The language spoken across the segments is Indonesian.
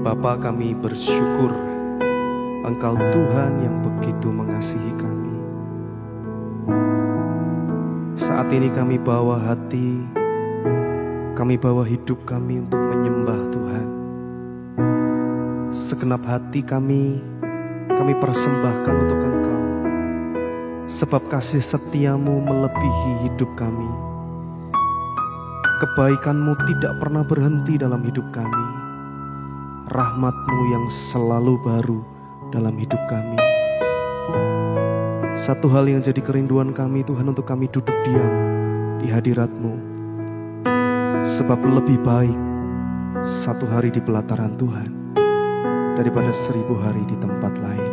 Bapa, kami bersyukur Engkau Tuhan yang begitu mengasihi kami. Saat ini kami bawa hati, kami bawa hidup kami untuk menyembah Tuhan. Segenap hati kami persembahkan untuk Engkau. Sebab kasih setiamu melebihi hidup kami. Kebaikanmu tidak pernah berhenti dalam hidup kami. Rahmat-Mu yang selalu baru dalam hidup kami. Satu hal yang jadi kerinduan kami Tuhan, untuk kami duduk diam di hadirat-Mu. Sebab lebih baik satu hari di pelataran Tuhan daripada 1000 hari di tempat lain.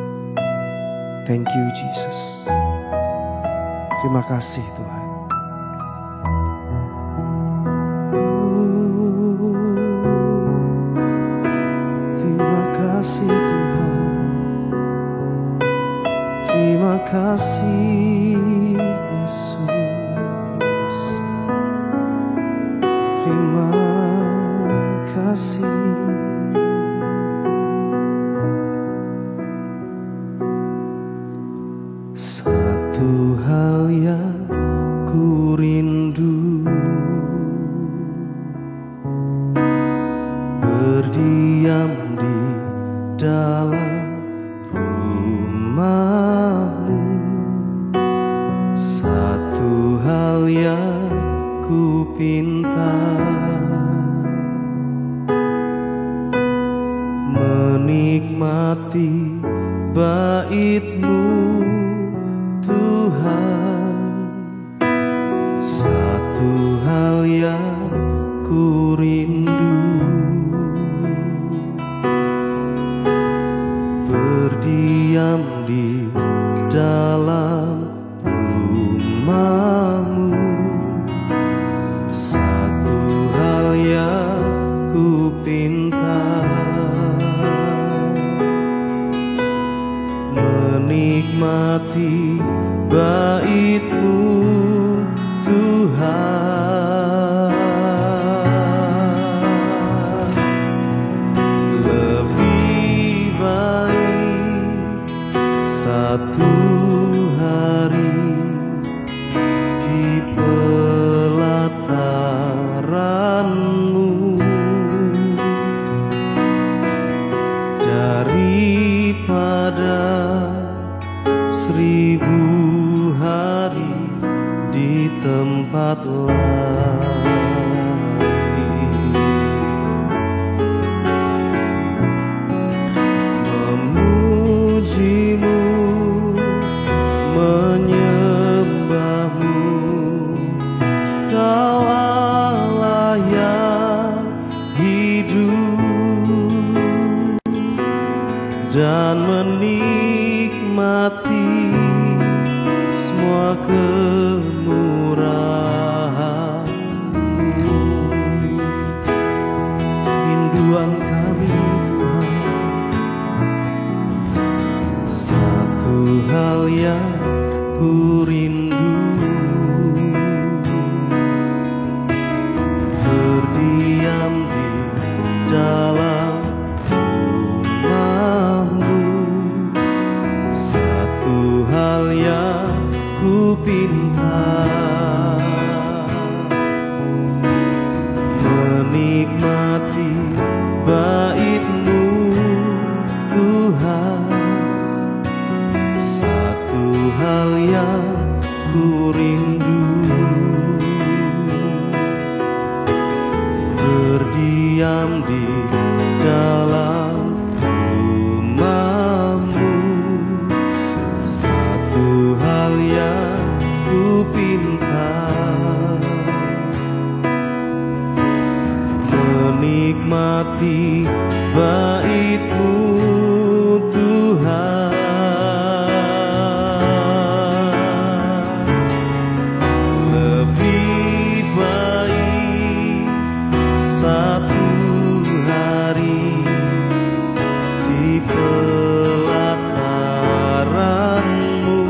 Thank you Jesus. Terima kasih Tuhan. Terima kasih Tuhan. Terima kasih Yesus. Terima kasih. Satu hal yang ku rindu, berdiam di dalam rumah-Mu. Satu hal yang ku pinta, menikmati bait-Mu Tuhan. Satu hal yang ku rindu, berdiam di dalam rumah-Mu. Satu hal yang ku pinta, menikmati bait-Mu Tuhan. Lebih baik satu hari di pelataran-Mu daripada 1000 hari di tempat lain. Memuji-Mu, menyembah-Mu, Kau Allah yang hidup, dan menikmati semua kemurahan-Mu. Rinduan kami Tuhan, satu hal yang ku rindu, berdiam di dalam rumah-Mu. Satu hal yang ku pinta, menikmati bait-Mu Tuhan. Satu hal yang ku rindu, berdiam di dalam rumah-Mu. Satu hal yang ku pinta, menikmati bait-Mu Tuhan. Lebih baik satu hari di pelataran-Mu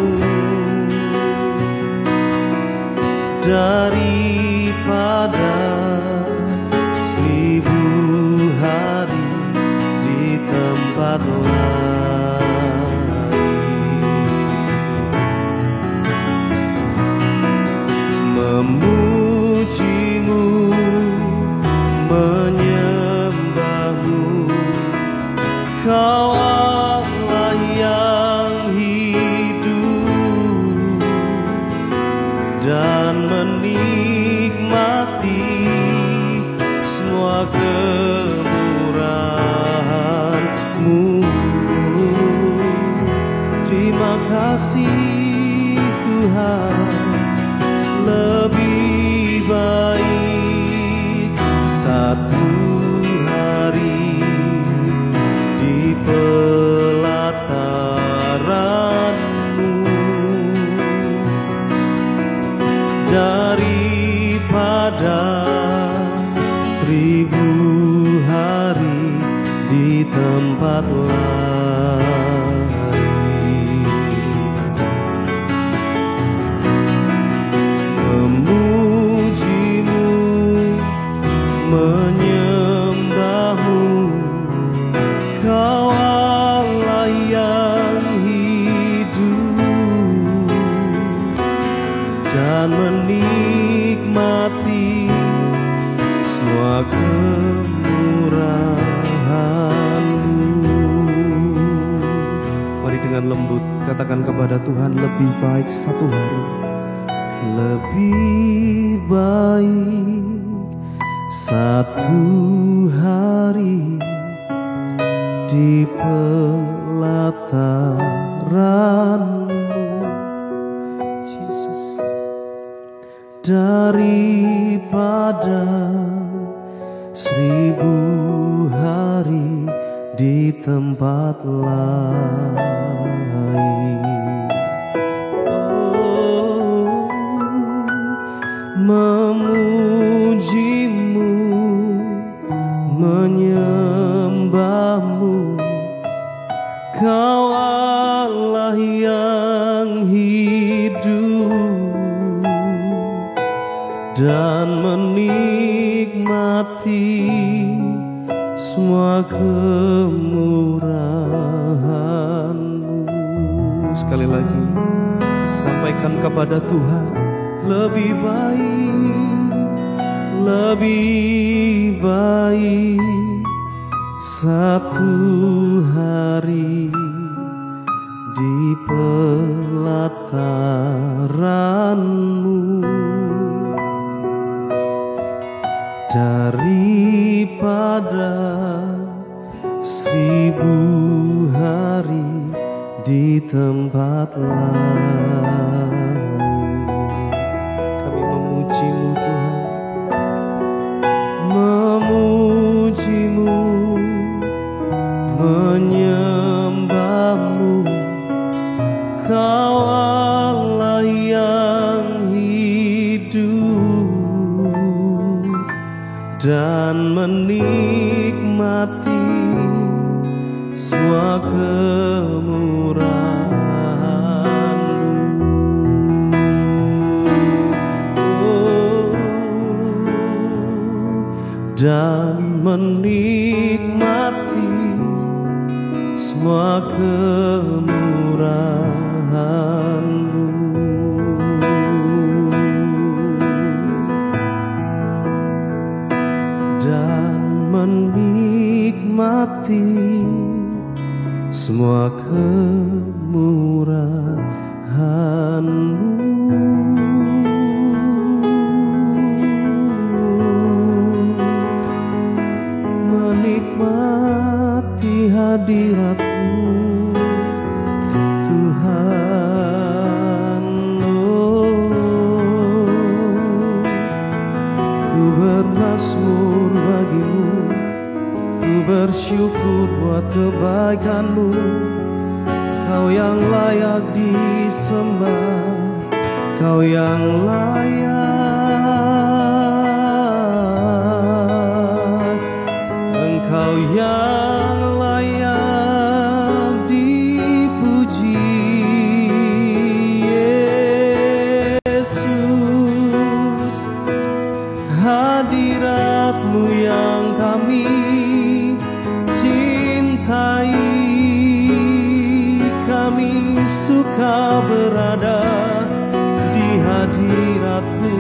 daripada 1000 hari di tempat lain. Memujimu, menyembahmu, Kau Allah yang hidup dan menikmati semua kemurahan-Mu. Terima kasih Tuhan, lebih baik satu hari di pelataran-Mu daripada 1000 hari di tempat lain. Memujimu, menyembahmu, Kau Allah yang hidup dan menikmati semua kemurahan-Mu. Mari dengan lembut katakan kepada Tuhan, lebih baik satu hari, lebih baik satu hari di pelataran-Mu, Yesus, daripada 1000 hari di tempat lain. Oh, memujimu, menyembahmu, Kau Allah yang hidup dan menikmati semua kemurahan-Mu. Sekali lagi sampaikan kepada Tuhan, lebih baik satu hari di pelataran-Mu daripada 1000 hari di tempat lain. Kami memuji-Mu Tuhan, memuji-Mu, menyembah-Mu, Kau Allah yang hidup dan menikmati semua kemurahan-Mu. Oh, dan menikmati semua kemurahan-Mu. Dan menikmati semua kemurahan-Mu. Menikmati hadirat-Mu Tuhan. Oh, ku bermazmur bagi-Mu, ku bersyukur buat kebaikan-Mu. Kau yang layak disembah, Kau yang layak, Engkau yang layak dipuji, Yesus. Hadirat-Mu yang kami cintai, suka berada di hadirat-Mu.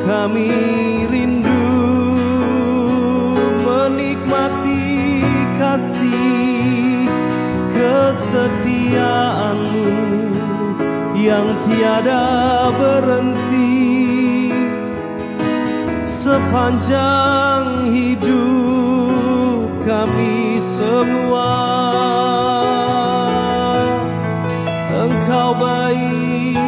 Kami rindu menikmati kasih kesetiaan-Mu yang tiada berhenti sepanjang hidup kami semua. Engkau baik,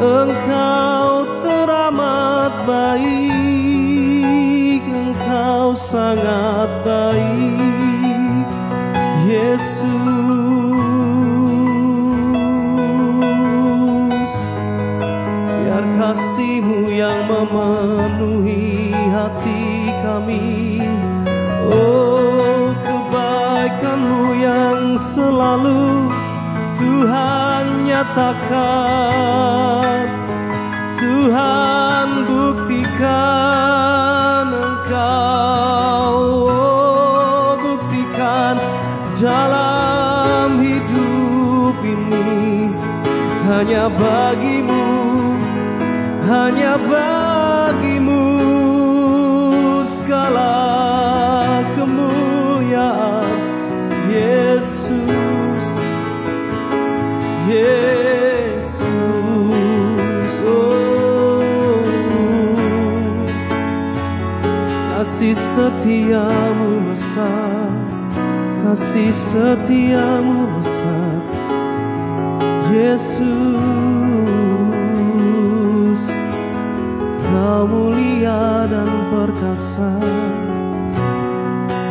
Engkau teramat baik, Engkau sangat baik, Yesus. Biar kasih-Mu yang memenuhi hati kami, oh kebaikan-Mu yang selalu Tuhan nyatakan, Tuhan buktikan, Engkau buktikan dalam hidup ini. Hanya bagi-Mu, hanya bagi-Mu segala kemuliaan, Yesus. Yesus, oh, kasih setia-Mu besar, kasih setia-Mu besar, Yesus. Kau mulia dan perkasa,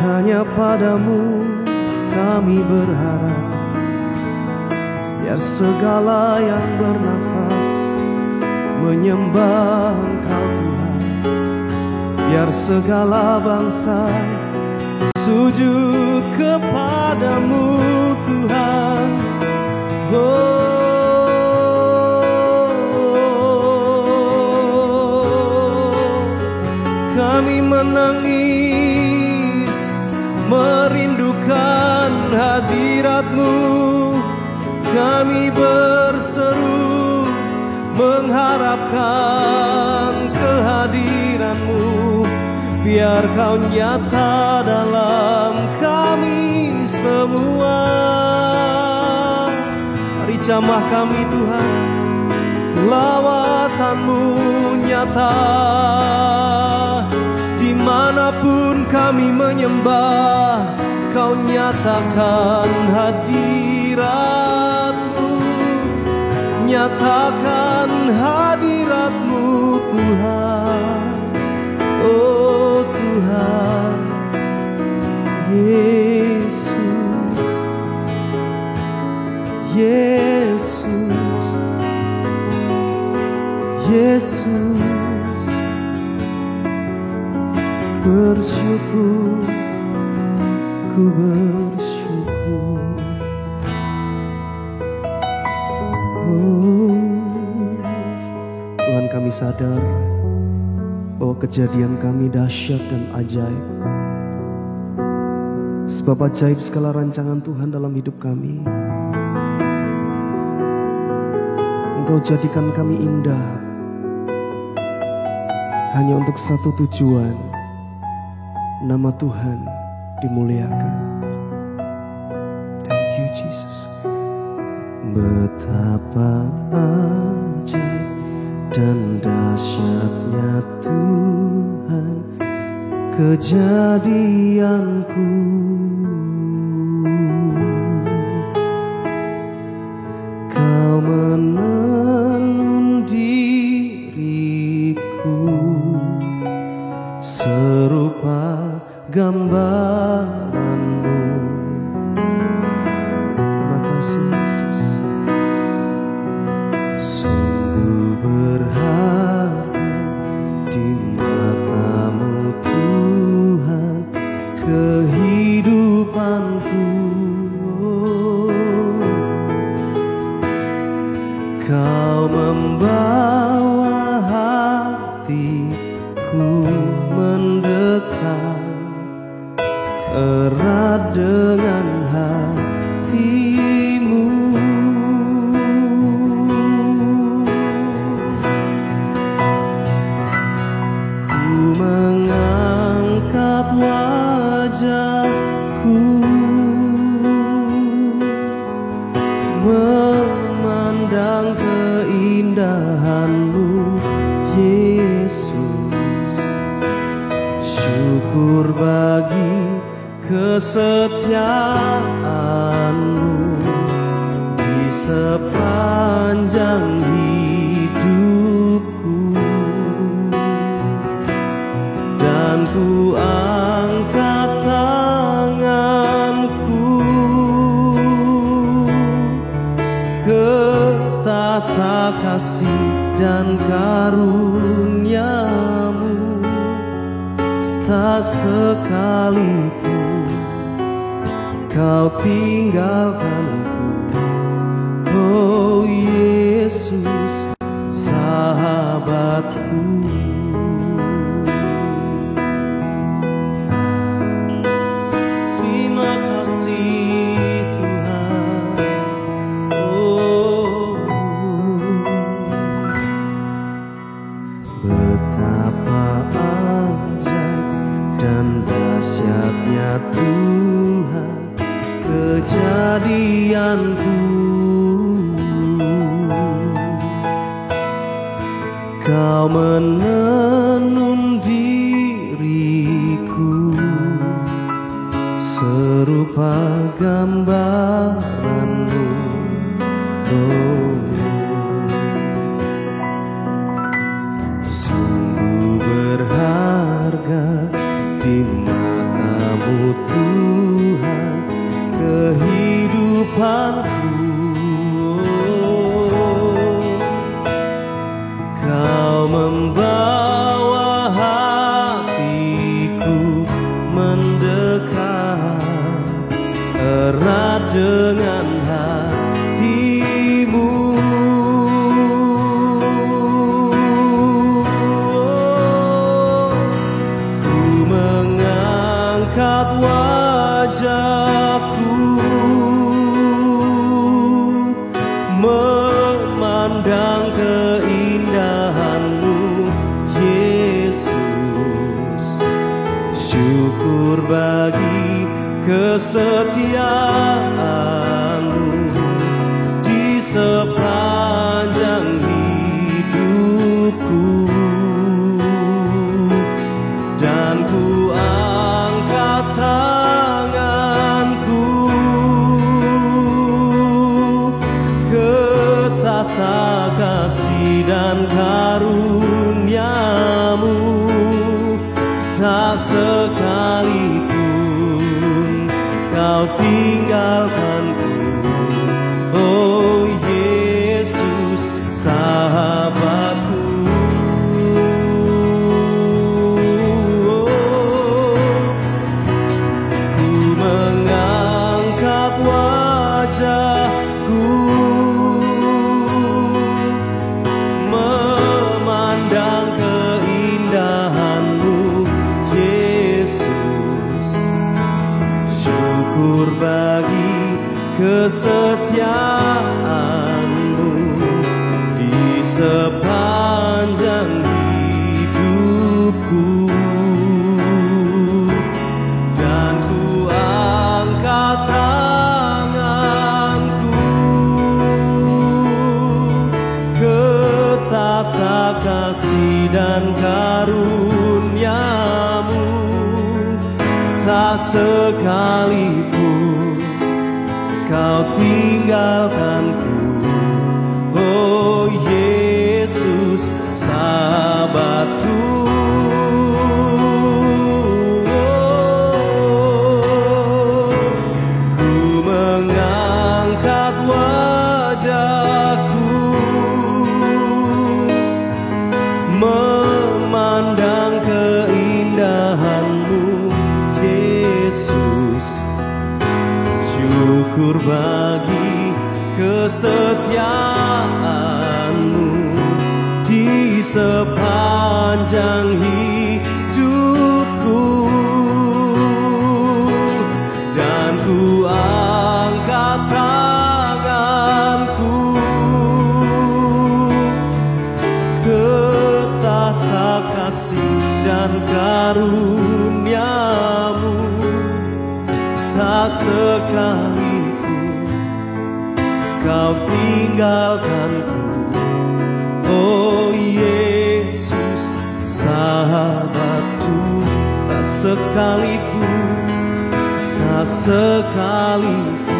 hanya pada-Mu kami berharap. Biar segala yang bernafas menyembah Engkau Tuhan, biar segala bangsa sujud kepada-Mu Tuhan. Kami menangis merindukan hadirat-Mu, kami berseru mengharapkan kehadiran-Mu. Biar Kau nyata dalam kami semua. Mari jamah kami Tuhan, lawatan-Mu nyata. Dimanapun kami menyembah, Kau nyatakan hadirat-Mu, nyatakan hadirat-Mu Tuhan. Oh Tuhan Yesus, Yesus, Yesus. Bersyukur, ku bersyukur. Tuhan, kami sadar bahwa kejadian kami dahsyat dan ajaib. Sebab ajaib segala rancangan Tuhan dalam hidup kami. Engkau jadikan kami indah hanya untuk satu tujuan, nama Tuhan dimuliakan. Thank you Jesus. Betapa ajaib dan dahsyatnya Tuhan kejadianku. Kau menelun diriku serupa gambaran-Mu. Terima kasih Yesus. Sungguh berharga di mata-Mu Tuhan kehidupanku. Kau membawa hatiku mendekat, erat dengan hatimu. Ku mengangkat wajahku, memandang keindahan-Mu, Yesus. Syukur bagi kesetiaan-Mu di sepanjang hidupku, dan ku angkat tanganku ke tata kasih dan karunia-Mu. Tak sekalipun Kau tinggalkanku, oh Yesus, sahabatku. Terima kasih Tuhan, oh betapa dan dahsyatnya Tuhan kejadianku. Kau menenun diriku serupa gambaran-Mu, oh. Sungguh berharga di mata-Mu Tuhan kehidupanku. Kau membawa hatiku mendekat erat dengan hati-Mu. Angkat wajahku, memandang keindahan-Mu, Yesus. Syukur bagi kesetiaan-Mu di sepanjang hidupku, dan ku angkat tanganku ke tata kasih dan karunia-Mu. Tak sekalipun Kau tinggalkanku, oh Yesus, sahabatku. Memandang keindahan-Mu, Yesus. Syukur bagi kesetiaan-Mu di sepanjang hidupku, dan ku angkat tata kasih dan karunia-Mu. Tak sekalipun Kau tinggalkanku, oh Yesus, sahabatku. Ku mengangkat wajahku, memandang keindahan-Mu, Yesus. Syukur bagi kesetiaan-Mu di sepanjang hidupku, kasih dan karunia-Mu, tak sekalipun Kau tinggalkanku. Oh Yesus, sahabatku, tak sekalipun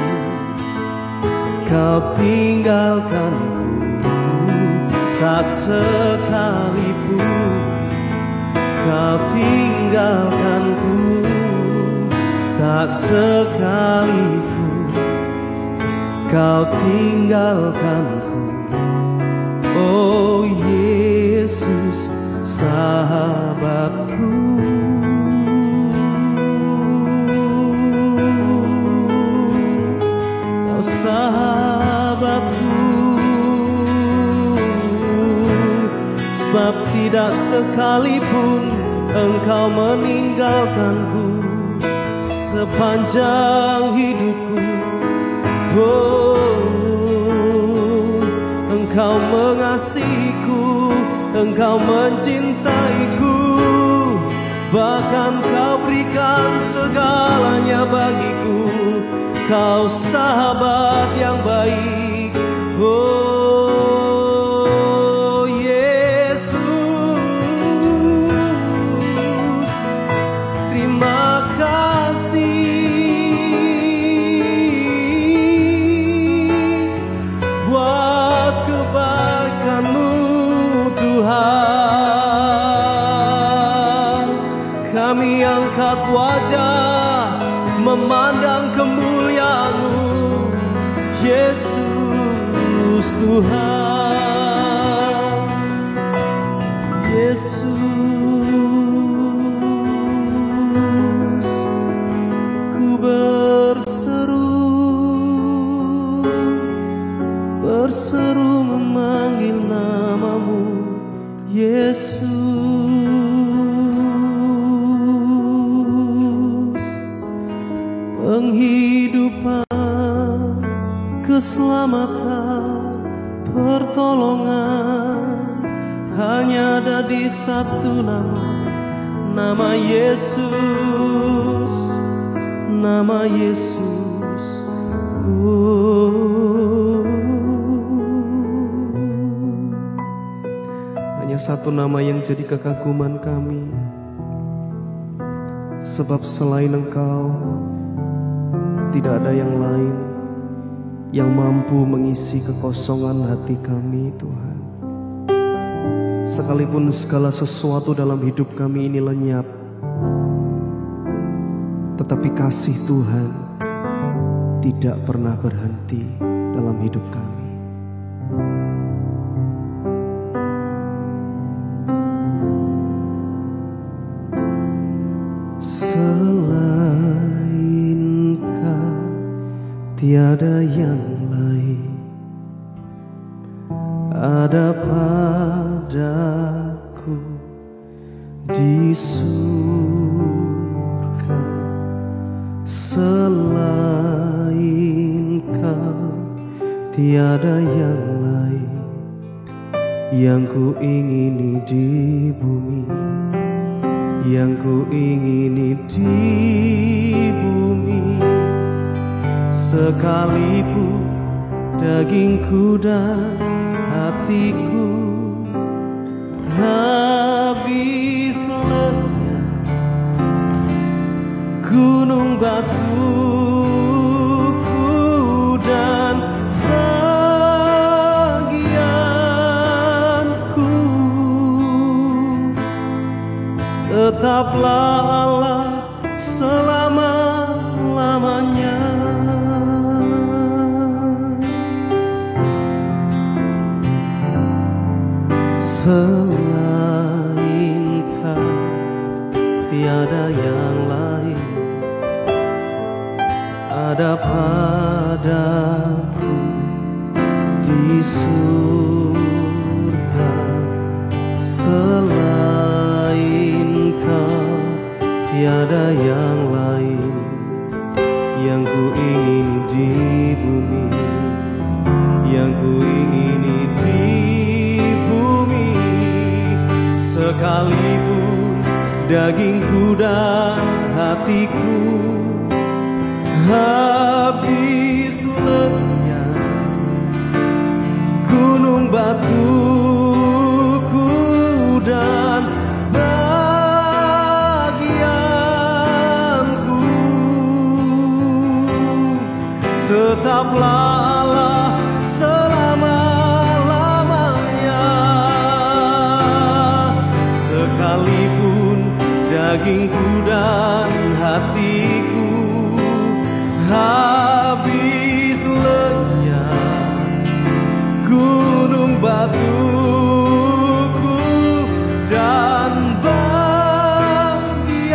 Kau tinggalkanku, tak sekalipun Kau tinggalkanku, tak sekalipun Kau tinggalkanku. Oh Yesus, sahabatku. Oh sahabatku, sebab tidak sekalipun Engkau meninggalkanku sepanjang hidupku. Oh, Engkau mengasihiku, Engkau mencintaiku, bahkan Kau berikan segalanya bagiku. Kau sahabat yang baik. Oh Yesus, terima kasih buat kebaikan-Mu Tuhan. Kami angkat wajah memandang kemuliaan-Mu Yesus Tuhan. Yesus, ku berseru memanggil nama-Mu Yesus. Penghidupan, keselamatan, pertolongan hanya ada di satu nama, nama Yesus, nama Yesus. Hanya satu nama yang jadi kekaguman kami, sebab selain Engkau tidak ada yang lain yang mampu mengisi kekosongan hati kami, Tuhan. Sekalipun segala sesuatu dalam hidup kami ini lenyap, tetapi kasih Tuhan tidak pernah berhenti dalam hidup kami. Selain Kau tiada yang lain, ada padaku di surga. Selain Kau tiada yang lain yang ku ingini di bumi, yang ku ingini di bumi. Sekalipun dagingku dan hatiku habis lenyap, gunung batuku dan bagianku, tetaplah Allah selama-lamanya. Selain Kau tiada yang lain, ada padaku di surga. Selain Kau tiada yang lain yang ku ingini di bumi, yang ku ingini di bumi. sekalipun dagingku dan hatiku habis lenyap, gunung batuku dan bagianku, tetaplah Allah selama-lamanya. Sekalipun dagingku dan hatiku habis lenyap, gunung batuku dan bagianku,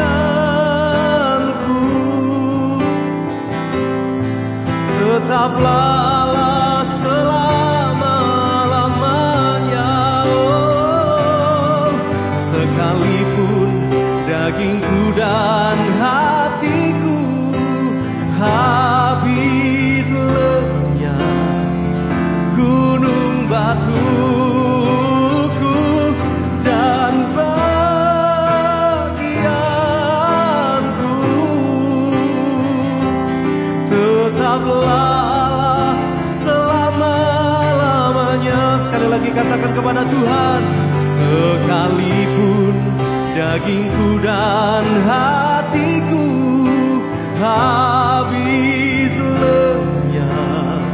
tetaplah Allah selama-lamanya. Oh, sekalipun dagingku dan hatiku habis lenyap, gunung batuku dan bagianku, tetaplah Allah selama-lamanya. Sekali lagi katakan kepada Tuhan, sekalipun dagingku dan hatiku habis lenyap,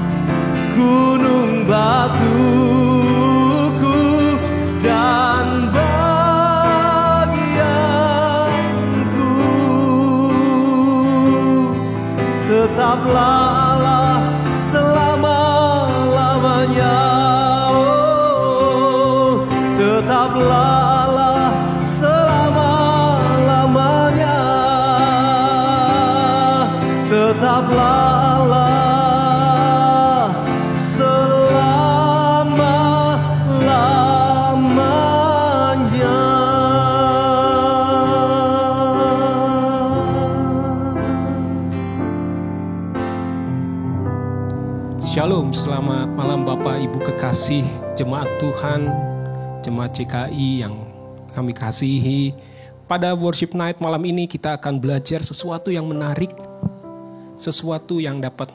gunung batuku dan bagianku, tetaplah Allah selama-lamanya. Oh, tetaplah Allah selama-lamanya, tetaplah Allah selama-lamanya. Shalom, selamat malam Bapak Ibu kekasih jemaat Tuhan, jemaat CKI yang kami kasihi. Pada worship night malam ini kita akan belajar sesuatu yang menarik, sesuatu yang dapat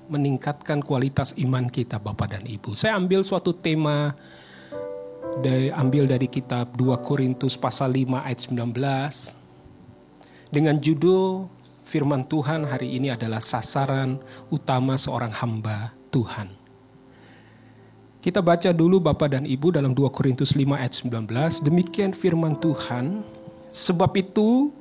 meningkatkan kualitas iman kita Bapak dan Ibu. Saya ambil suatu tema ambil dari kitab 2 Korintus pasal 5 ayat 19 dengan judul firman Tuhan hari ini adalah sasaran utama seorang hamba Tuhan. Kita baca dulu Bapak dan Ibu dalam 2 Korintus 5 ayat 19. Demikian firman Tuhan, sebab itu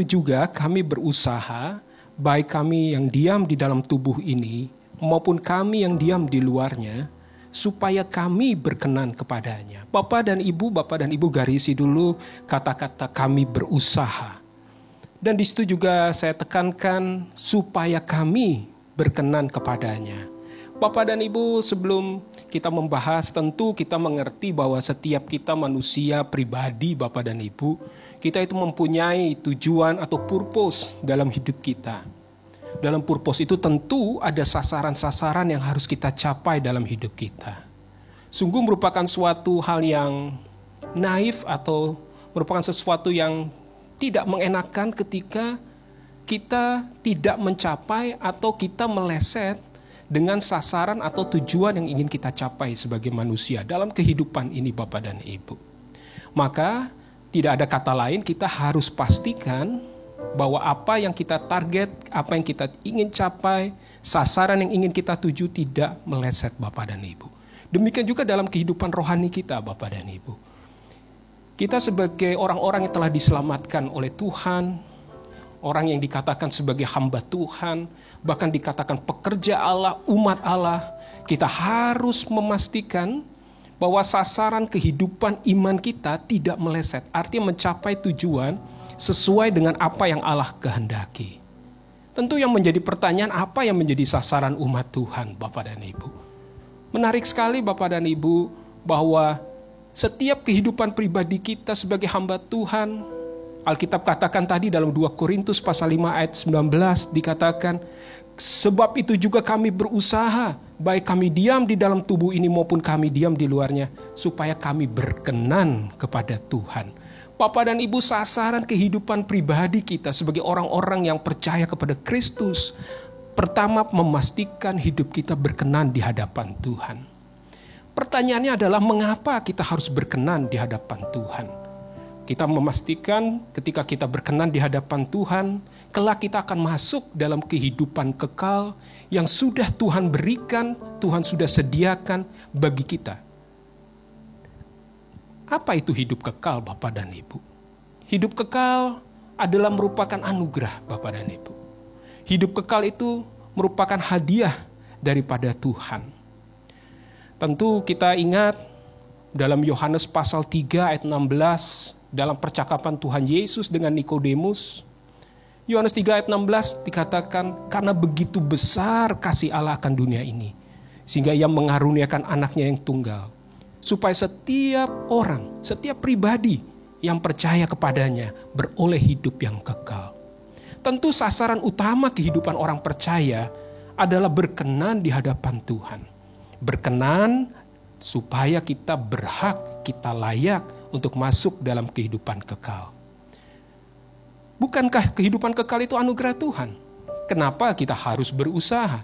juga kami berusaha, baik kami yang diam di dalam tubuh ini maupun kami yang diam di luarnya, supaya kami berkenan kepadanya. Bapak dan Ibu garisi dulu kata-kata kami berusaha. Dan di situ juga saya tekankan supaya kami berkenan kepadanya. Bapak dan Ibu, sebelum kita membahas, tentu kita mengerti bahwa setiap kita manusia pribadi Bapak dan Ibu, kita itu mempunyai tujuan atau purpose dalam hidup kita. Dalam purpose itu tentu ada sasaran-sasaran yang harus kita capai dalam hidup kita. Sungguh merupakan suatu hal yang naif atau merupakan sesuatu yang tidak mengenakan ketika kita tidak mencapai atau kita meleset dengan sasaran atau tujuan yang ingin kita capai sebagai manusia dalam kehidupan ini Bapak dan Ibu. Maka tidak ada kata lain, kita harus pastikan bahwa apa yang kita target, apa yang kita ingin capai, sasaran yang ingin kita tuju tidak meleset Bapak dan Ibu. Demikian juga dalam kehidupan rohani kita Bapak dan Ibu. Kita sebagai orang-orang yang telah diselamatkan oleh Tuhan, orang yang dikatakan sebagai hamba Tuhan, bahkan dikatakan pekerja Allah, umat Allah, kita harus memastikan bahwa sasaran kehidupan iman kita tidak meleset. Artinya mencapai tujuan sesuai dengan apa yang Allah kehendaki. Tentu yang menjadi pertanyaan, apa yang menjadi sasaran umat Tuhan Bapak dan Ibu? Menarik sekali Bapak dan Ibu bahwa setiap kehidupan pribadi kita sebagai hamba Tuhan, Alkitab katakan tadi dalam 2 Korintus pasal 5 ayat 19 dikatakan, Sebab itu juga kami berusaha, baik kami diam di dalam tubuh ini maupun kami diam di luarnya, supaya kami berkenan kepada Tuhan. Bapak dan Ibu, sasaran kehidupan pribadi kita sebagai orang-orang yang percaya kepada Kristus, pertama memastikan hidup kita berkenan di hadapan Tuhan. Pertanyaannya adalah mengapa kita harus berkenan di hadapan Tuhan? Kita memastikan ketika kita berkenan di hadapan Tuhan, kelak kita akan masuk dalam kehidupan kekal yang sudah Tuhan berikan, Tuhan sudah sediakan bagi kita. Apa itu hidup kekal, Bapak dan Ibu? Hidup kekal adalah merupakan anugerah, Bapak dan Ibu. Hidup kekal itu merupakan hadiah daripada Tuhan. Tentu kita ingat dalam Yohanes pasal 3 ayat 16, dalam percakapan Tuhan Yesus dengan Nikodemus, Yohanes 3 ayat 16 dikatakan, karena begitu besar kasih Allah akan dunia ini, sehingga Ia mengaruniakan anaknya yang tunggal, supaya setiap orang, setiap pribadi yang percaya kepadanya beroleh hidup yang kekal. Tentu sasaran utama kehidupan orang percaya adalah berkenan di hadapan Tuhan. Berkenan supaya kita berhak, kita layak untuk masuk dalam kehidupan kekal. Bukankah kehidupan kekal itu anugerah Tuhan? Kenapa kita harus berusaha?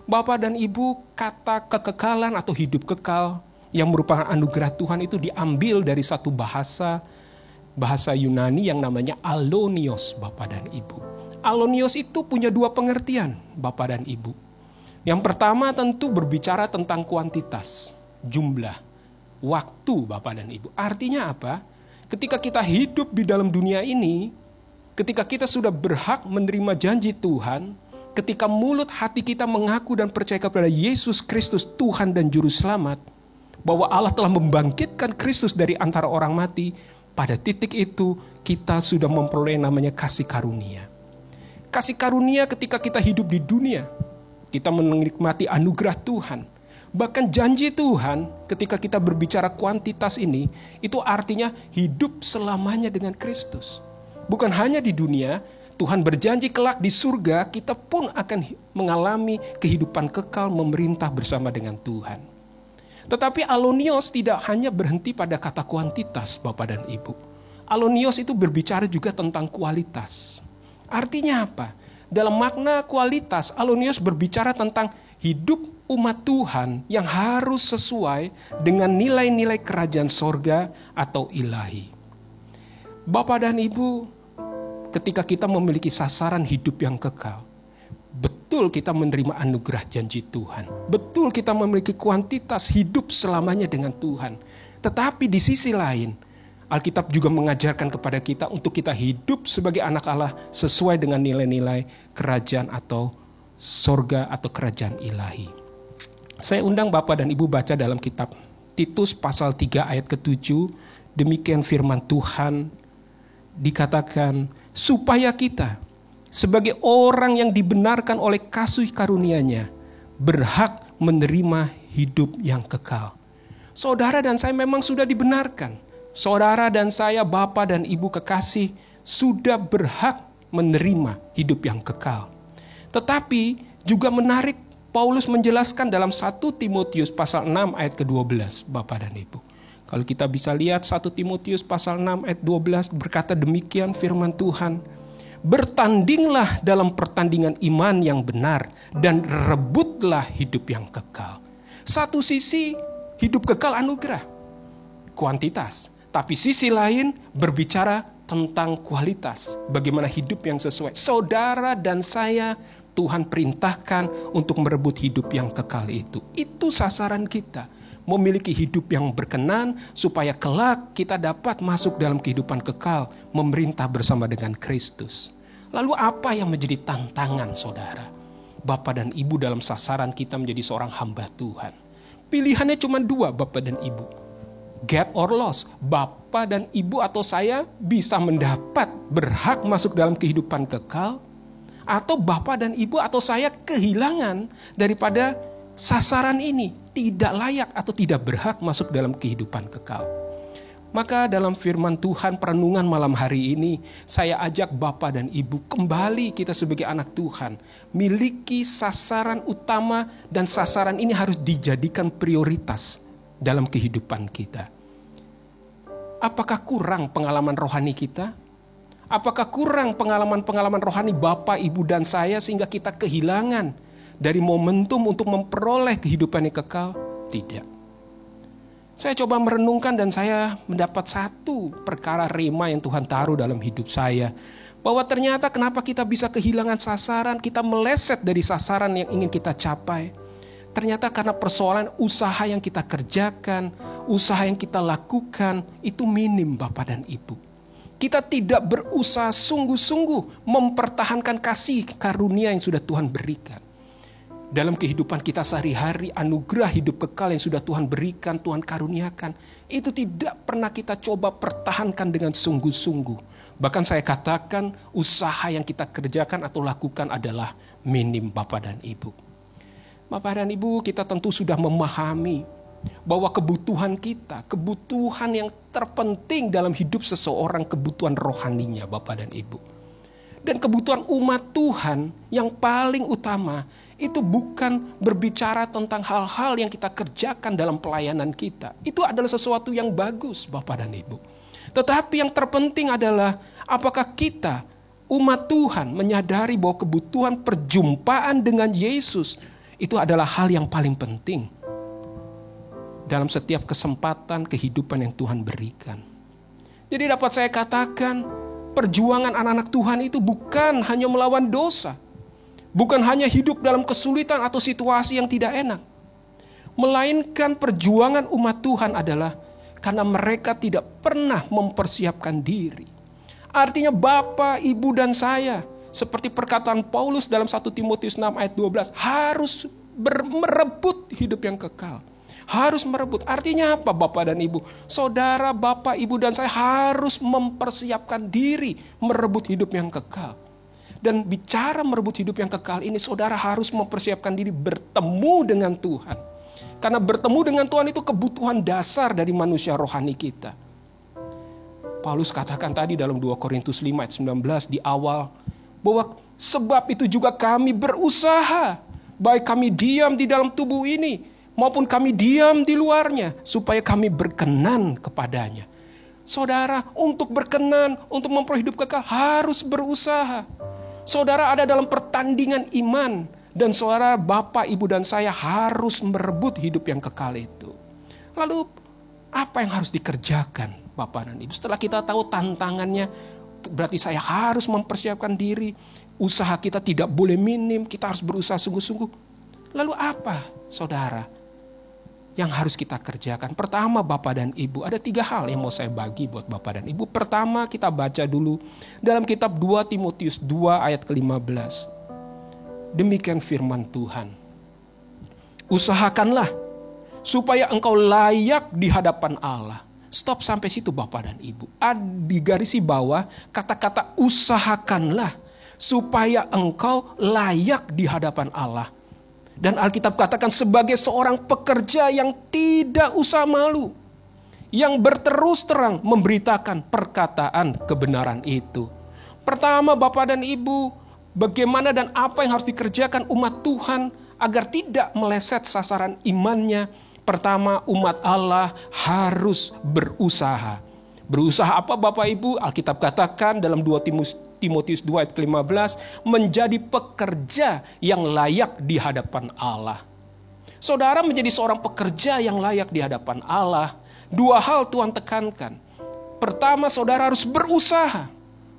Bapak dan Ibu, kata kekekalan atau hidup kekal yang merupakan anugerah Tuhan itu diambil dari satu bahasa Yunani yang namanya alonios, Bapak dan Ibu. Alonios itu punya dua pengertian, Bapak dan Ibu. Yang pertama tentu berbicara tentang kuantitas, jumlah, waktu, Bapak dan Ibu. Artinya apa? Ketika kita hidup di dalam dunia ini, ketika kita sudah berhak menerima janji Tuhan, ketika mulut hati kita mengaku dan percaya kepada Yesus Kristus Tuhan dan Juru Selamat, bahwa Allah telah membangkitkan Kristus dari antara orang mati, pada titik itu kita sudah memperoleh namanya kasih karunia. Kasih karunia ketika kita hidup di dunia, kita menikmati anugerah Tuhan. Bahkan janji Tuhan ketika kita berbicara kuantitas ini, itu artinya hidup selamanya dengan Kristus. Bukan hanya di dunia, Tuhan berjanji kelak di surga kita pun akan mengalami kehidupan kekal memerintah bersama dengan Tuhan. Tetapi alonios tidak hanya berhenti pada kata kuantitas, Bapak dan Ibu. Alonios itu berbicara juga tentang kualitas. Artinya apa? Dalam makna kualitas, alonios berbicara tentang hidup umat Tuhan yang harus sesuai dengan nilai-nilai kerajaan sorga atau ilahi. Bapak dan Ibu, ketika kita memiliki sasaran hidup yang kekal, betul kita menerima anugerah janji Tuhan. Betul kita memiliki kuantitas hidup selamanya dengan Tuhan. Tetapi di sisi lain, Alkitab juga mengajarkan kepada kita untuk kita hidup sebagai anak Allah sesuai dengan nilai-nilai kerajaan atau sorga atau kerajaan ilahi. Saya undang Bapak dan Ibu baca dalam kitab Titus pasal 3 ayat ke-7. Demikian firman Tuhan, dikatakan, supaya kita sebagai orang yang dibenarkan oleh kasih karunia-Nya berhak menerima hidup yang kekal. Saudara dan saya memang sudah dibenarkan. Saudara dan saya, Bapak dan Ibu kekasih, sudah berhak menerima hidup yang kekal. Tetapi juga menarik, Paulus menjelaskan dalam 1 Timotius pasal 6 ayat ke-12, Bapak dan Ibu. Kalau kita bisa lihat 1 Timotius pasal 6 ayat 12 berkata demikian firman Tuhan, bertandinglah dalam pertandingan iman yang benar dan rebutlah hidup yang kekal. Satu sisi hidup kekal anugerah, kuantitas. Tapi sisi lain berbicara tentang kualitas. Bagaimana hidup yang sesuai. Saudara dan saya Tuhan perintahkan untuk merebut hidup yang kekal itu. Itu sasaran kita. Memiliki hidup yang berkenan supaya kelak kita dapat masuk dalam kehidupan kekal. Memerintah bersama dengan Kristus. Lalu apa yang menjadi tantangan saudara? Bapak dan Ibu dalam sasaran kita menjadi seorang hamba Tuhan. Pilihannya cuma dua, Bapak dan Ibu. Get or lost, Bapak dan Ibu atau saya bisa mendapat berhak masuk dalam kehidupan kekal, atau Bapak dan Ibu atau saya kehilangan daripada sasaran ini, tidak layak atau tidak berhak masuk dalam kehidupan kekal. Maka dalam firman Tuhan perenungan malam hari ini, saya ajak Bapak dan Ibu kembali kita sebagai anak Tuhan, miliki sasaran utama dan sasaran ini harus dijadikan prioritas dalam kehidupan kita. Apakah kurang pengalaman rohani kita? Apakah kurang pengalaman-pengalaman rohani Bapak, Ibu, dan saya sehingga kita kehilangan dari momentum untuk memperoleh kehidupan yang kekal? Tidak. Saya coba merenungkan dan saya mendapat satu perkara rema yang Tuhan taruh dalam hidup saya. Bahwa ternyata kenapa kita bisa kehilangan sasaran, kita meleset dari sasaran yang ingin kita capai. Ternyata karena persoalan usaha yang kita kerjakan, usaha yang kita lakukan itu minim Bapak dan Ibu. Kita tidak berusaha sungguh-sungguh mempertahankan kasih karunia yang sudah Tuhan berikan. Dalam kehidupan kita sehari-hari, anugerah hidup kekal yang sudah Tuhan berikan, Tuhan karuniakan, itu tidak pernah kita coba pertahankan dengan sungguh-sungguh. Bahkan saya katakan usaha yang kita kerjakan atau lakukan adalah minim Bapak dan Ibu. Bapak dan Ibu, kita tentu sudah memahami bahwa kebutuhan kita, kebutuhan yang terpenting dalam hidup seseorang, kebutuhan rohaninya Bapak dan Ibu. Dan kebutuhan umat Tuhan yang paling utama itu bukan berbicara tentang hal-hal yang kita kerjakan dalam pelayanan kita. Itu adalah sesuatu yang bagus Bapak dan Ibu. Tetapi yang terpenting adalah apakah kita umat Tuhan menyadari bahwa kebutuhan perjumpaan dengan Yesus itu adalah hal yang paling penting dalam setiap kesempatan kehidupan yang Tuhan berikan. Jadi dapat saya katakan perjuangan anak-anak Tuhan itu bukan hanya melawan dosa. Bukan hanya hidup dalam kesulitan atau situasi yang tidak enak. Melainkan perjuangan umat Tuhan adalah karena mereka tidak pernah mempersiapkan diri. Artinya Bapak, Ibu, dan saya, seperti perkataan Paulus dalam 1 Timotius 6 ayat 12, harus merebut hidup yang kekal. Harus merebut. Artinya apa Bapak dan Ibu? Saudara, Bapak, Ibu, dan saya harus mempersiapkan diri merebut hidup yang kekal. Dan bicara merebut hidup yang kekal ini, saudara harus mempersiapkan diri bertemu dengan Tuhan. Karena bertemu dengan Tuhan itu kebutuhan dasar dari manusia rohani kita. Paulus katakan tadi dalam 2 Korintus 5 ayat 19 di awal, bahwa sebab itu juga kami berusaha, baik kami diam di dalam tubuh ini, maupun kami diam di luarnya, supaya kami berkenan kepadanya. Saudara, untuk berkenan, untuk memperoleh hidup kekal harus berusaha. Saudara ada dalam pertandingan iman. Dan saudara, Bapak, Ibu, dan saya harus merebut hidup yang kekal itu. Lalu apa yang harus dikerjakan Bapak dan Ibu? Setelah kita tahu tantangannya, berarti saya harus mempersiapkan diri. Usaha kita tidak boleh minim, kita harus berusaha sungguh-sungguh. Lalu apa saudara yang harus kita kerjakan? Pertama Bapak dan Ibu, ada 3 hal yang mau saya bagi buat Bapak dan Ibu. Pertama kita baca dulu dalam kitab 2 Timotius 2 ayat ke-15. Demikian firman Tuhan. Usahakanlah supaya engkau layak di hadapan Allah. Stop sampai situ Bapak dan Ibu. Di garisi bawah kata-kata usahakanlah supaya engkau layak di hadapan Allah. Dan Alkitab katakan sebagai seorang pekerja yang tidak usah malu. Yang berterus terang memberitakan perkataan kebenaran itu. Pertama Bapak dan Ibu, bagaimana dan apa yang harus dikerjakan umat Tuhan agar tidak meleset sasaran imannya. Pertama umat Allah harus berusaha. Berusaha apa Bapak Ibu? Alkitab katakan dalam 2 Timotius 2 ayat ke-15, menjadi pekerja yang layak di hadapan Allah. Saudara menjadi seorang pekerja yang layak di hadapan Allah, 2 hal Tuhan tekankan. Pertama, saudara harus berusaha.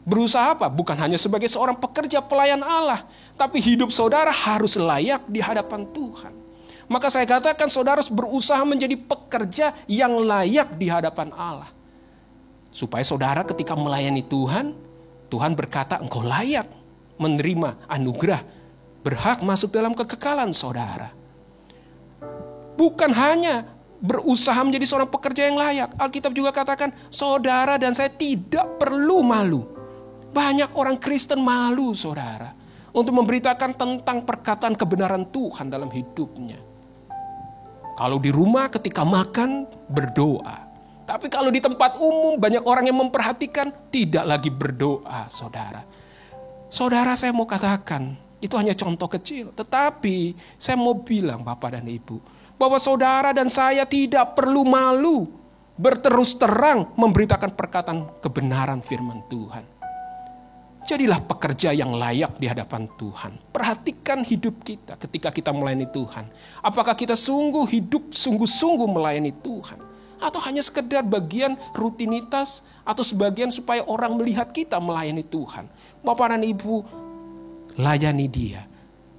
Berusaha apa? Bukan hanya sebagai seorang pekerja pelayan Allah, tapi hidup saudara harus layak di hadapan Tuhan. Maka saya katakan saudara harus berusaha menjadi pekerja yang layak di hadapan Allah. Supaya saudara ketika melayani Tuhan, Tuhan berkata engkau layak menerima anugerah, berhak masuk dalam kekekalan saudara. Bukan hanya berusaha menjadi seorang pekerja yang layak. Alkitab juga katakan saudara dan saya tidak perlu malu. Banyak orang Kristen malu saudara untuk memberitakan tentang perkataan kebenaran Tuhan dalam hidupnya. Kalau di rumah ketika makan berdoa. Tapi kalau di tempat umum banyak orang yang memperhatikan, tidak lagi berdoa, saudara. Saudara, saya mau katakan, itu hanya contoh kecil. Tetapi saya mau bilang Bapak dan Ibu, bahwa saudara dan saya tidak perlu malu berterus terang memberitakan perkataan kebenaran firman Tuhan. Jadilah pekerja yang layak di hadapan Tuhan. Perhatikan hidup kita ketika kita melayani Tuhan. Apakah kita sungguh-sungguh melayani Tuhan? Atau hanya sekedar bagian rutinitas atau sebagian supaya orang melihat kita melayani Tuhan. Bapak dan Ibu, layani Dia.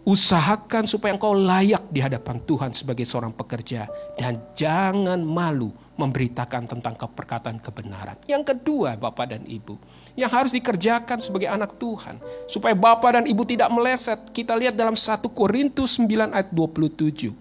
Usahakan supaya engkau layak di hadapan Tuhan sebagai seorang pekerja. Dan jangan malu memberitakan tentang perkataan kebenaran. Yang kedua, Bapak dan Ibu, yang harus dikerjakan sebagai anak Tuhan, supaya Bapak dan Ibu tidak meleset, kita lihat dalam 1 Korintus 9 ayat 27.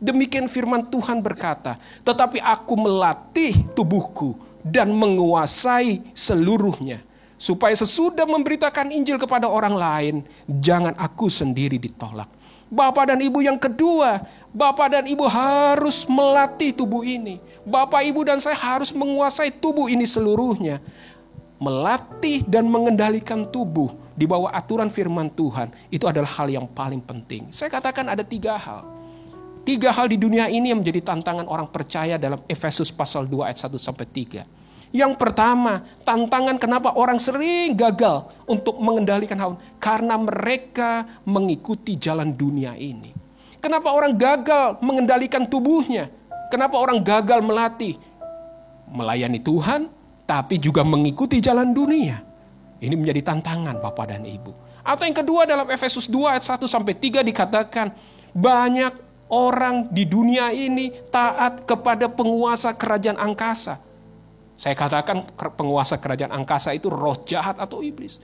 Demikian firman Tuhan berkata, tetapi aku melatih tubuhku dan menguasai seluruhnya, supaya sesudah memberitakan Injil kepada orang lain, jangan aku sendiri ditolak. Bapak dan Ibu, yang kedua, Bapak dan Ibu harus melatih tubuh ini. Bapak, Ibu, dan saya harus menguasai tubuh ini seluruhnya. Melatih dan mengendalikan tubuh di bawah aturan firman Tuhan, itu adalah hal yang paling penting. Saya katakan ada 3 hal. 3 hal di dunia ini yang menjadi tantangan orang percaya dalam Efesus pasal 2 ayat 1-3. Yang pertama, tantangan kenapa orang sering gagal untuk mengendalikan hawa, karena mereka mengikuti jalan dunia ini. Kenapa orang gagal mengendalikan tubuhnya? Kenapa orang gagal melayani Tuhan, tapi juga mengikuti jalan dunia? Ini menjadi tantangan Bapak dan Ibu. Atau yang kedua, dalam Efesus 2 ayat 1-3 dikatakan, banyak orang di dunia ini taat kepada penguasa kerajaan angkasa. Saya katakan penguasa kerajaan angkasa itu roh jahat atau iblis.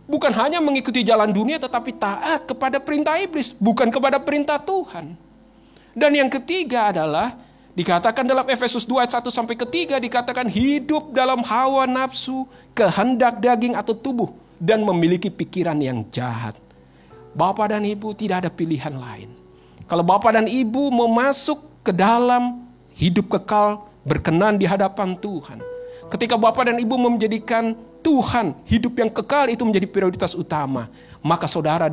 Bukan hanya mengikuti jalan dunia, tetapi taat kepada perintah iblis, bukan kepada perintah Tuhan. Dan yang ketiga adalah, dikatakan dalam Efesus 2 ayat 1-3, dikatakan hidup dalam hawa nafsu, kehendak daging atau tubuh, dan memiliki pikiran yang jahat. Bapak dan Ibu, tidak ada pilihan lain. Kalau Bapak dan Ibu mau masuk ke dalam hidup kekal berkenan di hadapan Tuhan, ketika Bapak dan Ibu menjadikan Tuhan hidup yang kekal itu menjadi prioritas utama, maka saudara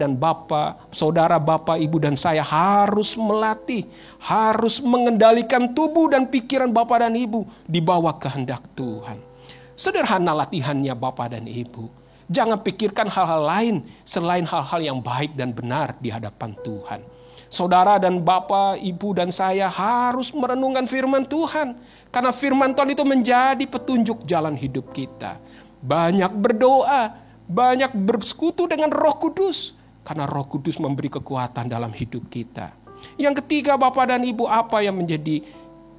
Bapak, Ibu dan saya harus melatih, harus mengendalikan tubuh dan pikiran Bapak dan Ibu di bawah kehendak Tuhan. Sederhana latihannya Bapak dan Ibu. Jangan pikirkan hal-hal lain selain hal-hal yang baik dan benar di hadapan Tuhan. Saudara dan Bapak, Ibu dan saya harus merenungkan firman Tuhan. Karena firman Tuhan itu menjadi petunjuk jalan hidup kita. Banyak berdoa, banyak bersekutu dengan Roh Kudus. Karena Roh Kudus memberi kekuatan dalam hidup kita. Yang ketiga, Bapak dan Ibu, apa yang menjadi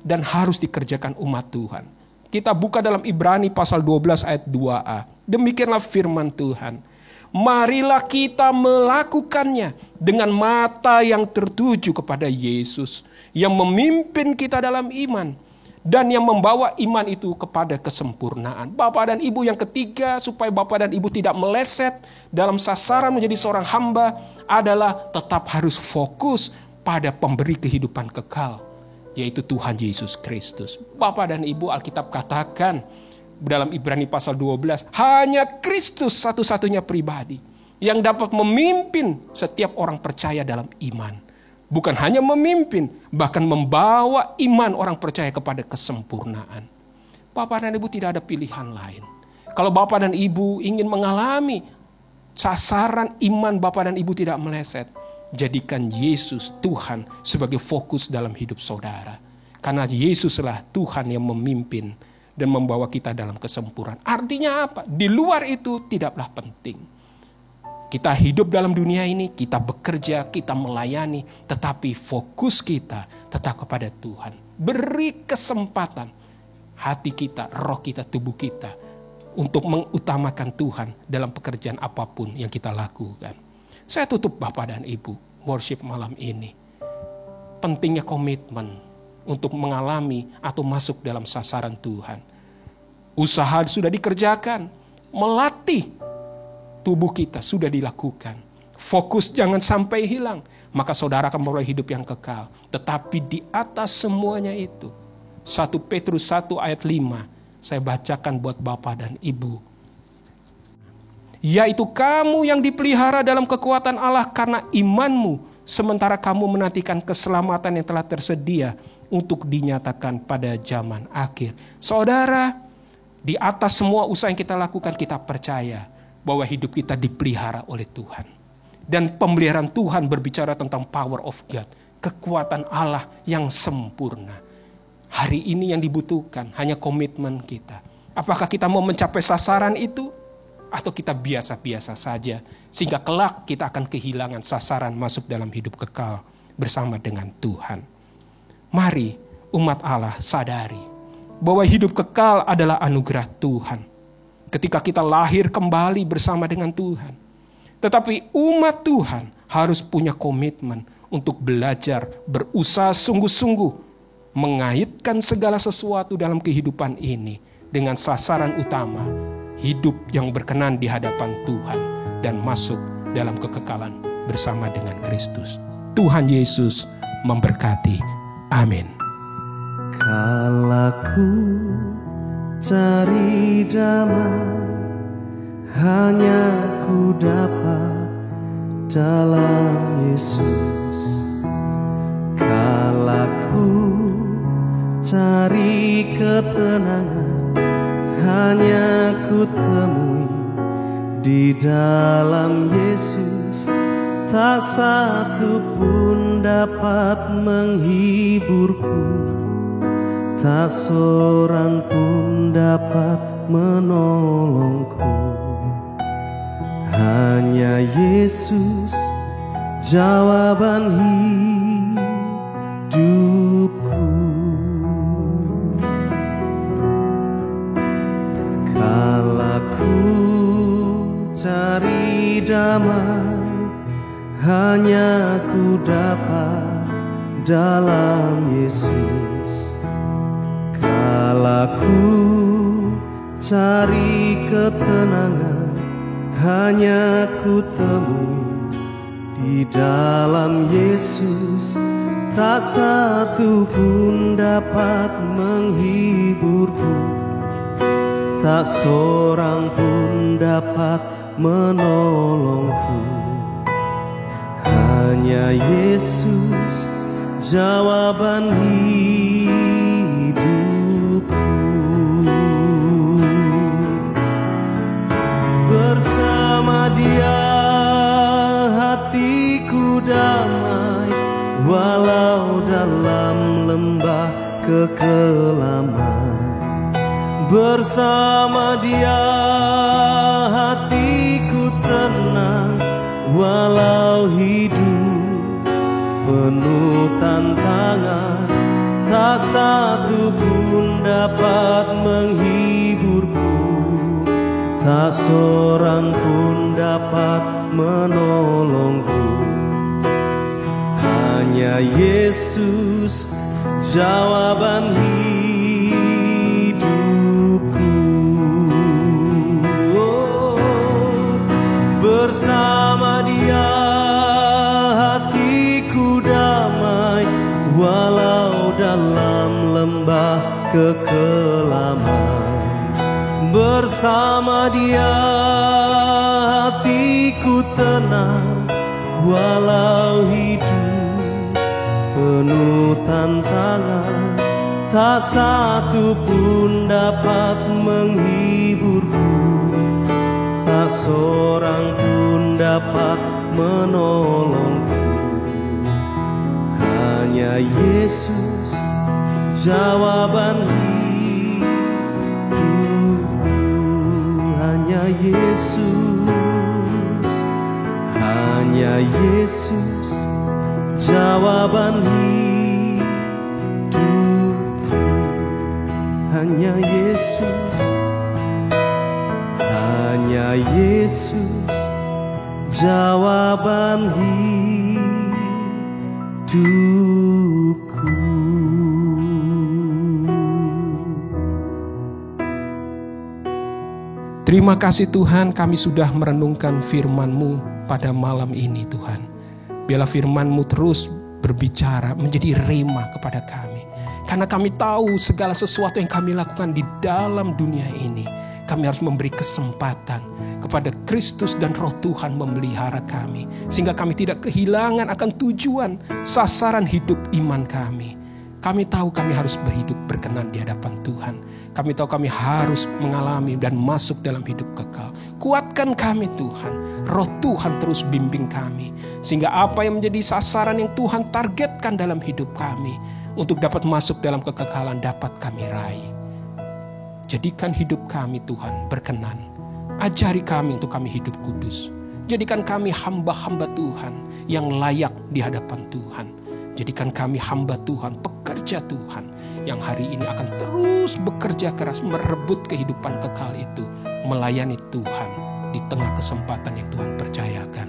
dan harus dikerjakan umat Tuhan? Kita buka dalam Ibrani pasal 12 ayat 2a. Demikianlah firman Tuhan. Marilah kita melakukannya dengan mata yang tertuju kepada Yesus, yang memimpin kita dalam iman dan yang membawa iman itu kepada kesempurnaan. Bapak dan Ibu, yang ketiga, supaya Bapak dan Ibu tidak meleset dalam sasaran menjadi seorang hamba, adalah tetap harus fokus pada pemberi kehidupan kekal, yaitu Tuhan Yesus Kristus. Bapak dan Ibu, Alkitab katakan dalam Ibrani pasal 12, hanya Kristus satu-satunya pribadi yang dapat memimpin setiap orang percaya dalam iman. Bukan hanya memimpin, bahkan membawa iman orang percaya kepada kesempurnaan. Bapak dan Ibu, tidak ada pilihan lain. Kalau Bapak dan Ibu ingin mengalami sasaran iman Bapak dan Ibu tidak meleset, jadikan Yesus Tuhan sebagai fokus dalam hidup saudara. Karena Yesuslah Tuhan yang memimpin dan membawa kita dalam kesempurnaan. Artinya apa? Di luar itu tidaklah penting. Kita hidup dalam dunia ini, kita bekerja, kita melayani, tetapi fokus kita tetap kepada Tuhan. Beri kesempatan hati kita, roh kita, tubuh kita untuk mengutamakan Tuhan dalam pekerjaan apapun yang kita lakukan. Saya tutup Bapak dan Ibu worship malam ini. Pentingnya komitmen untuk mengalami atau masuk dalam sasaran Tuhan. Usaha sudah dikerjakan, melatih tubuh kita sudah dilakukan. Fokus jangan sampai hilang, maka saudara akan memperoleh hidup yang kekal. Tetapi di atas semuanya itu, 1 Petrus 1 ayat 5. Saya bacakan buat Bapak dan Ibu. Yaitu kamu yang dipelihara dalam kekuatan Allah karena imanmu, sementara kamu menantikan keselamatan yang telah tersedia untuk dinyatakan pada zaman akhir. Saudara, di atas semua usaha yang kita lakukan, kita percaya bahwa hidup kita dipelihara oleh Tuhan. Dan pemeliharaan Tuhan berbicara tentang power of God, kekuatan Allah yang sempurna. Hari ini yang dibutuhkan hanya komitmen kita. Apakah kita mau mencapai sasaran itu? Atau kita biasa-biasa saja, sehingga kelak kita akan kehilangan sasaran masuk dalam hidup kekal bersama dengan Tuhan. Mari umat Allah sadari bahwa hidup kekal adalah anugerah Tuhan. Ketika kita lahir kembali bersama dengan Tuhan. Tetapi umat Tuhan harus punya komitmen untuk belajar, berusaha sungguh-sungguh, mengaitkan segala sesuatu dalam kehidupan ini dengan sasaran utama, hidup yang berkenan di hadapan Tuhan dan masuk dalam kekekalan bersama dengan Kristus. Tuhan Yesus memberkati. Amin. Kala ku cari damai, hanya ku dapat dalam Yesus. Kala ku cari ketenangan, hanya ku temui di dalam Yesus. Tak satu pun dapat menghiburku, tak seorang pun dapat menolongku. Hanya Yesus jawaban hidupku. Kala ku cari damai, hanya ku dapat dalam Yesus. Kala ku cari ketenangan, hanya ku temui di dalam Yesus. Tak satu pun dapat menghiburku, tak seorang pun dapat menolongku. Hanya Yesus jawaban hidupku. Bersama Dia hatiku damai, walau dalam lembah kekelaman. Bersama Dia hatiku tenang, walau hidup penuh tantangan. Tak satu pun dapat menghiburku, tak seorang pun dapat menolongku. Hanya Yesus jawaban hidupku. Bersama Dia hatiku damai, walau dalam lembah kekelaman. Bersama Dia hatiku tenang, walau hidup penuh tantangan. Tak satu pun dapat menghiburku, tak seorang pun dapat menolongku. Hanya Yesus jawaban hidupku. Hanya Yesus, hanya Yesus jawaban hidupku. Hanya Yesus, hanya Yesus jawaban hidupku. Terima kasih Tuhan, kami sudah merenungkan firman-Mu pada malam ini Tuhan. Biarlah firman-Mu terus berbicara menjadi rema kepada kami. Karena kami tahu segala sesuatu yang kami lakukan di dalam dunia ini, kami harus memberi kesempatan kepada Kristus dan Roh Tuhan memelihara kami. Sehingga kami tidak kehilangan akan tujuan, sasaran hidup iman kami. Kami tahu kami harus berhidup berkenan di hadapan Tuhan. Kami tahu kami harus mengalami dan masuk dalam hidup kekal. Kuatkan kami Tuhan. Roh Tuhan terus bimbing kami. Sehingga apa yang menjadi sasaran yang Tuhan targetkan dalam hidup kami, untuk dapat masuk dalam kekekalan dapat kami raih. Jadikan hidup kami Tuhan berkenan. Ajari kami untuk kami hidup kudus. Jadikan kami hamba-hamba Tuhan yang layak di hadapan Tuhan. Jadikan kami hamba Tuhan, pekerja Tuhan, yang hari ini akan terus bekerja keras merebut kehidupan kekal itu, melayani Tuhan di tengah kesempatan yang Tuhan percayakan.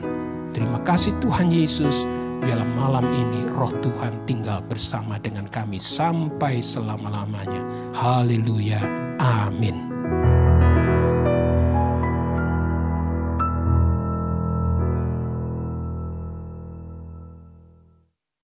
Terima kasih Tuhan Yesus. Biarlah malam ini Roh Tuhan tinggal bersama dengan kami sampai selama-lamanya. Haleluya. Amin.